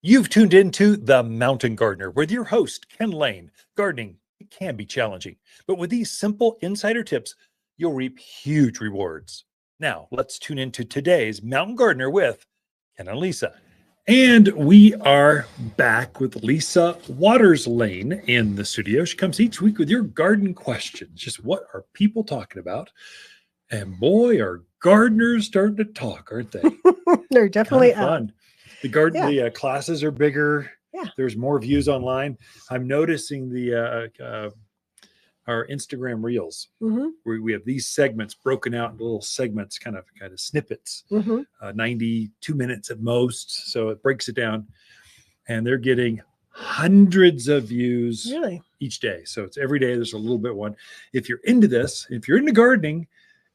You've tuned into The Mountain Gardener with your host, Ken Lane. Gardening can be challenging, but with these simple insider tips, you'll reap huge rewards. Now, let's tune into today's Mountain Gardener with Ken and Lisa. And we are back with Lisa Watters-Lain in the studio. She comes each week with your garden questions. Just what are people talking about? And boy, are gardeners starting to talk, aren't they? They're definitely fun. The classes are bigger. Yeah. There's more views online. I'm noticing our Instagram reels where we have these segments broken out into little segments, kind of snippets, 92 minutes at most. So it breaks it down, and they're getting hundreds of views each day. So it's every day. There's a little bit one. If you're into this, if you're into gardening,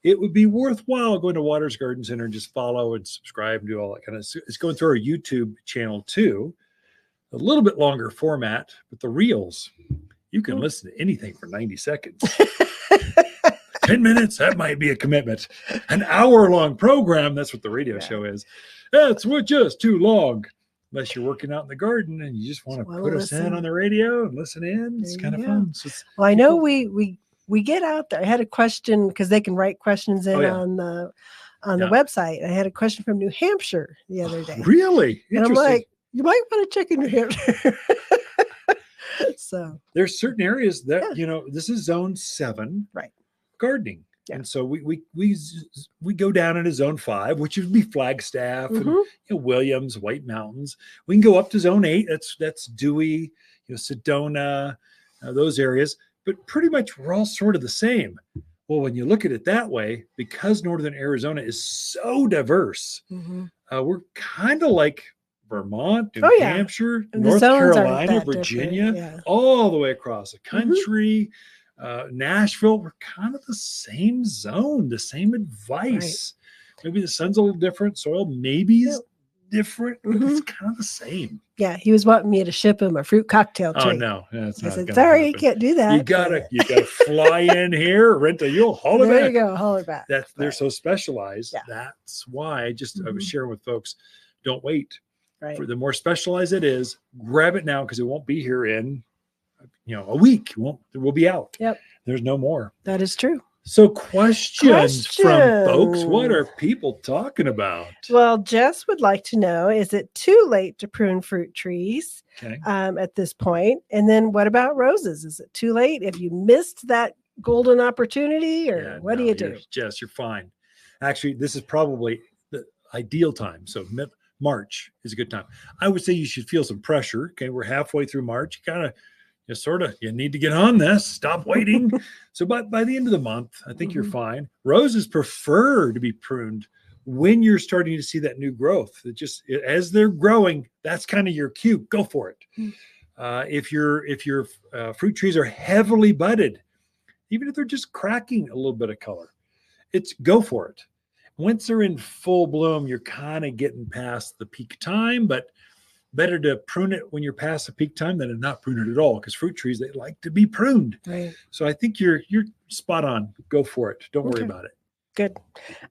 it would be worthwhile going to Watters Garden Center and just follow and subscribe and do all that kind of stuff. It's going through our YouTube channel too. A little bit longer format, but the reels, you can listen to anything for 90 seconds. 10 minutes, that might be a commitment. An hour-long program, that's what the radio show is. That's just too long. Unless you're working out in the garden and you just want to put us in on the radio and listen in. It's kind of fun. So I know we get out there. I had a question because they can write questions in on the website. I had a question from New Hampshire the other day. Really? And I'm like, you might want to check in New Hampshire. So there's certain areas that, this is zone 7 gardening. Yeah. And so we go down into zone 5, which would be Flagstaff and Williams, White Mountains. We can go up to zone 8. That's Dewey, Sedona, those areas. But pretty much we're all sort of the same. Well, when you look at it that way, because northern Arizona is so diverse, we're kind of like Vermont, New Hampshire, North Carolina, Virginia, all the way across the country. Nashville, we're kind of the same zone, the same advice. Maybe the sun's a little different, soil maybe is different, but it's kind of the same. Yeah, he was wanting me to ship him a fruit cocktail tree. Oh no, that's I said, sorry, you can't do that. You gotta fly in here, rent a you'll haul it back. There you go, haul it back. They're so specialized. Yeah. That's why I was sharing with folks, don't wait. Right. For the more specialized it is, grab it now because it won't be here in a week. It will be out. Yep. There's no more. That is true. So questions from folks. What are people talking about? Well, Jess would like to know, is it too late to prune fruit trees at this point? And then what about roses? Is it too late? Have you missed that golden opportunity or what do you do? Jess, you're fine. Actually, this is probably the ideal time. So March is a good time. I would say you should feel some pressure. Okay, we're halfway through March. You need to get on this. Stop waiting. So by the end of the month, I think you're fine. Roses prefer to be pruned when you're starting to see that new growth. As they're growing, that's kind of your cue. Go for it. If your fruit trees are heavily budded, even if they're just cracking a little bit of color, go for it. Once they're in full bloom, you're kind of getting past the peak time, but better to prune it when you're past the peak time than to not prune it at all, because fruit trees, they like to be pruned. Right. So I think you're spot on. Go for it. Don't worry about it. Good.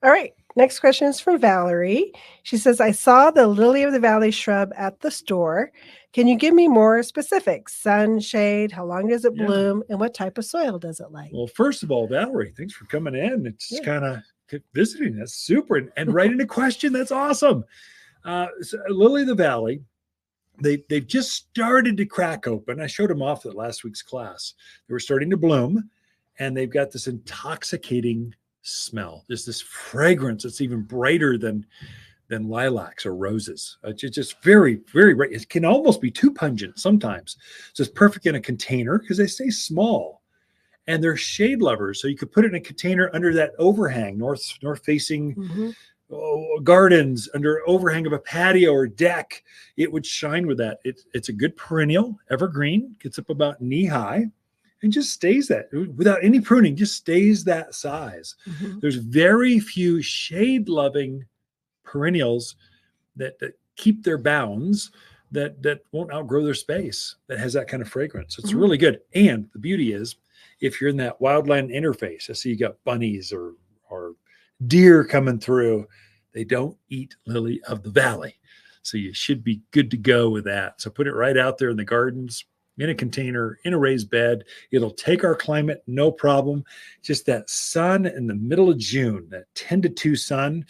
All right. Next question is from Valerie. She says, I saw the lily of the valley shrub at the store. Can you give me more specifics? Sun, shade, how long does it bloom, and what type of soil does it like? Well, first of all, Valerie, thanks for coming in. It's kind of visiting. That's super. And writing a question. That's awesome. So Lily of the Valley, they've just started to crack open. I showed them off at last week's class. They were starting to bloom, and they've got this intoxicating smell. There's this fragrance that's even brighter than lilacs or roses. It's just very, very bright. It can almost be too pungent sometimes. So it's perfect in a container because they stay small, and they're shade lovers. So you could put it in a container under that overhang, north facing gardens, under overhang of a patio or deck. It would shine with that. It's a good perennial, evergreen, gets up about knee high, and just stays that without any pruning, just stays that size. There's very few shade loving perennials that keep their bounds, that won't outgrow their space, that has that kind of fragrance. It's really good. And the beauty is, if you're in that wildland interface, I see you got bunnies or deer coming through, they don't eat lily of the valley. So you should be good to go with that. So put it right out there in the gardens, in a container, in a raised bed. It'll take our climate, no problem. Just that sun in the middle of June, that 10 to 2 sun,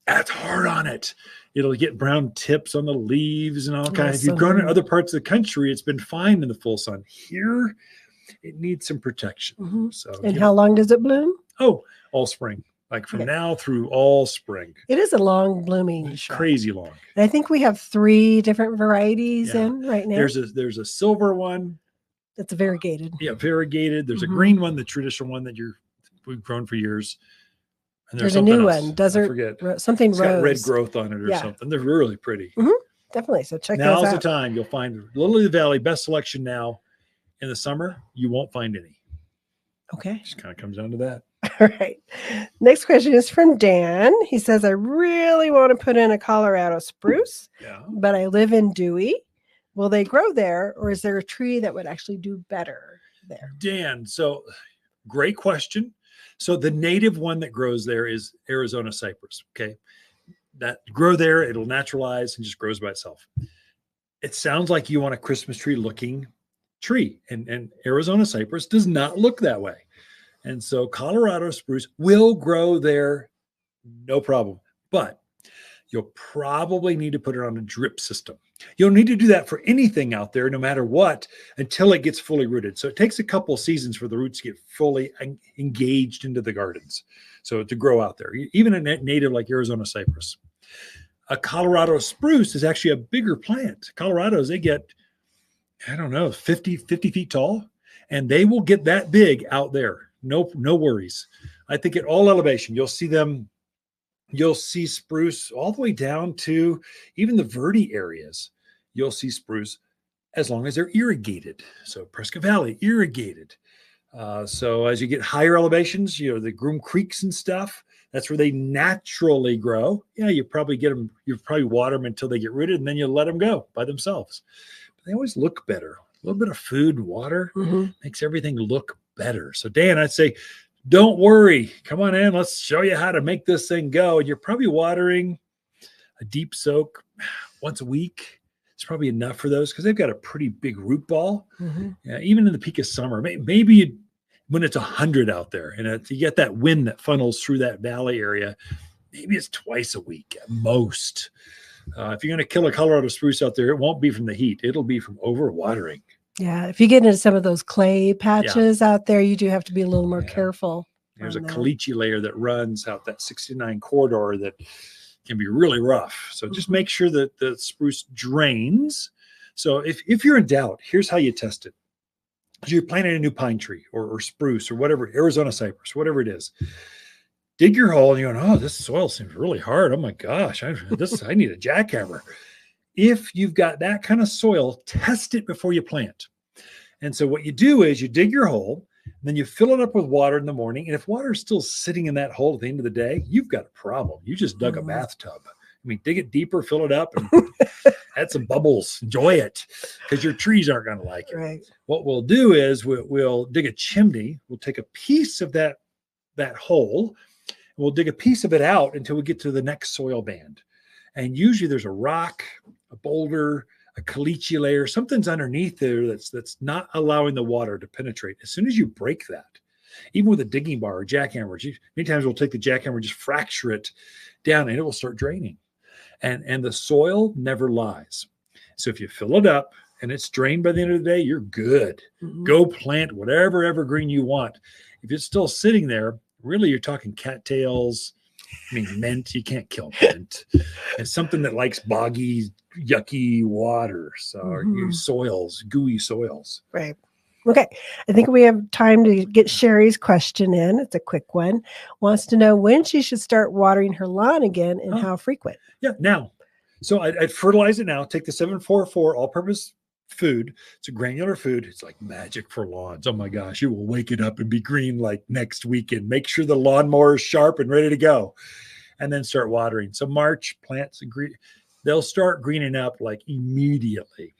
that's hard on it. It'll get brown tips on the leaves and all kinds. If you've grown in other parts of the country, it's been fine in the full sun. Here, it needs some protection. So, and how long does it bloom? Oh, all spring. Like from now through all spring. It is a long blooming shrub. Crazy long. And I think we have 3 different varieties in right now. There's a silver one. That's variegated. Yeah, variegated. There's a green one, the traditional one that we've grown for years. And there's a new one, desert something it's rose. got red growth on it or something. They're really pretty. Definitely. So check those out. Now's the time. You'll find Lily of the Valley best selection now. In the summer, you won't find any. Okay. Just kind of comes down to that. All right. Next question is from Dan. He says, I really want to put in a Colorado spruce, but I live in Dewey. Will they grow there, or is there a tree that would actually do better there? Dan, so great question. So the native one that grows there is Arizona cypress. Okay. That grow there, it'll naturalize and just grows by itself. It sounds like you want a Christmas tree looking tree, and Arizona cypress does not look that way. And so Colorado spruce will grow there, no problem. But you'll probably need to put it on a drip system. You'll need to do that for anything out there, no matter what, until it gets fully rooted. So it takes a couple of seasons for the roots to get fully engaged into the gardens. So to grow out there, even a native like Arizona cypress. A Colorado spruce is actually a bigger plant. Colorados, they get, 50 feet tall, and they will get that big out there. No worries. I think at all elevation, you'll see spruce all the way down to even the Verde areas. You'll see spruce as long as they're irrigated. So Prescott Valley, irrigated. So as you get higher elevations, the Groom Creeks and stuff, that's where they naturally grow. Yeah, you probably water them until they get rooted, and then you let them go by themselves. But they always look better. A little bit of food and water makes everything look better. So Dan, I'd say, don't worry. Come on in. Let's show you how to make this thing go. And you're probably watering a deep soak once a week. It's probably enough for those because they've got a pretty big root ball. Yeah, even in the peak of summer, maybe when it's 100 out there and you get that wind that funnels through that valley area, maybe it's twice a week at most. If you're going to kill a Colorado spruce out there, it won't be from the heat. It'll be from overwatering. Yeah, if you get into some of those clay patches out there, you do have to be a little more careful. There's a caliche layer that runs out that 69 corridor that can be really rough. So just make sure that the spruce drains. So if you're in doubt, here's how you test it. You're planting a new pine tree or spruce or whatever, Arizona cypress, whatever it is. Dig your hole and you're going, oh, this soil seems really hard. Oh my gosh, I need a jackhammer. If you've got that kind of soil, test it before you plant. And so what you do is you dig your hole, then you fill it up with water in the morning. And if water is still sitting in that hole at the end of the day, you've got a problem. You just dug a bathtub. I mean, dig it deeper, fill it up, and add some bubbles. Enjoy it, because your trees aren't going to like it. Right. What we'll do is we'll dig a chimney. We'll take a piece of that hole, and we'll dig a piece of it out until we get to the next soil band. And usually there's a rock, a boulder, a caliche layer, something's underneath there that's not allowing the water to penetrate. As soon as you break that, even with a digging bar or jackhammer, many times we'll take the jackhammer, just fracture it down, and it will start draining. And the soil never lies. So if you fill it up and it's drained by the end of the day, you're good. Go plant whatever evergreen you want. If it's still sitting there, really you're talking cattails. I mean, mint, you can't kill mint. It's something that likes boggy, yucky water. So soils, gooey soils. Right. Okay. I think we have time to get Sherry's question in. It's a quick one. Wants to know when she should start watering her lawn again and how frequent. Yeah, now. So I'd fertilize it now. Take the 744 all-purpose food. It's a granular food. It's like magic for lawns. Oh my gosh, you will wake it up and be green like next weekend. Make sure the lawnmower is sharp and ready to go, and then start watering. So March, plants they'll start greening up like immediately.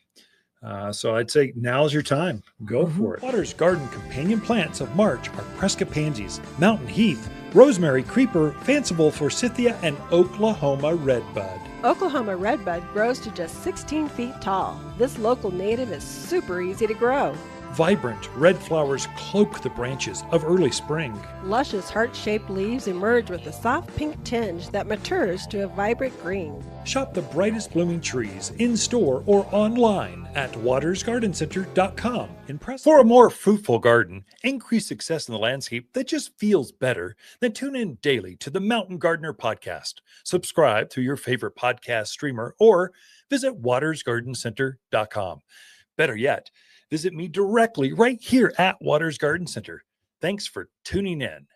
So I'd say now's your time. Go for it. Watters Garden companion plants of March are Prescott pansies, mountain heath, rosemary creeper, fanciful forsythia, and Oklahoma redbud. Oklahoma redbud grows to just 16 feet tall. This local native is super easy to grow. Vibrant red flowers cloak the branches of early spring. Luscious heart-shaped leaves emerge with a soft pink tinge that matures to a vibrant green. Shop the brightest blooming trees in-store or online at wattersgardencenter.com. For a more fruitful garden, increase success in the landscape that just feels better, then tune in daily to the Mountain Gardener podcast. Subscribe through your favorite podcast streamer or visit wattersgardencenter.com. Better yet, visit me directly right here at Watters Garden Center. Thanks for tuning in.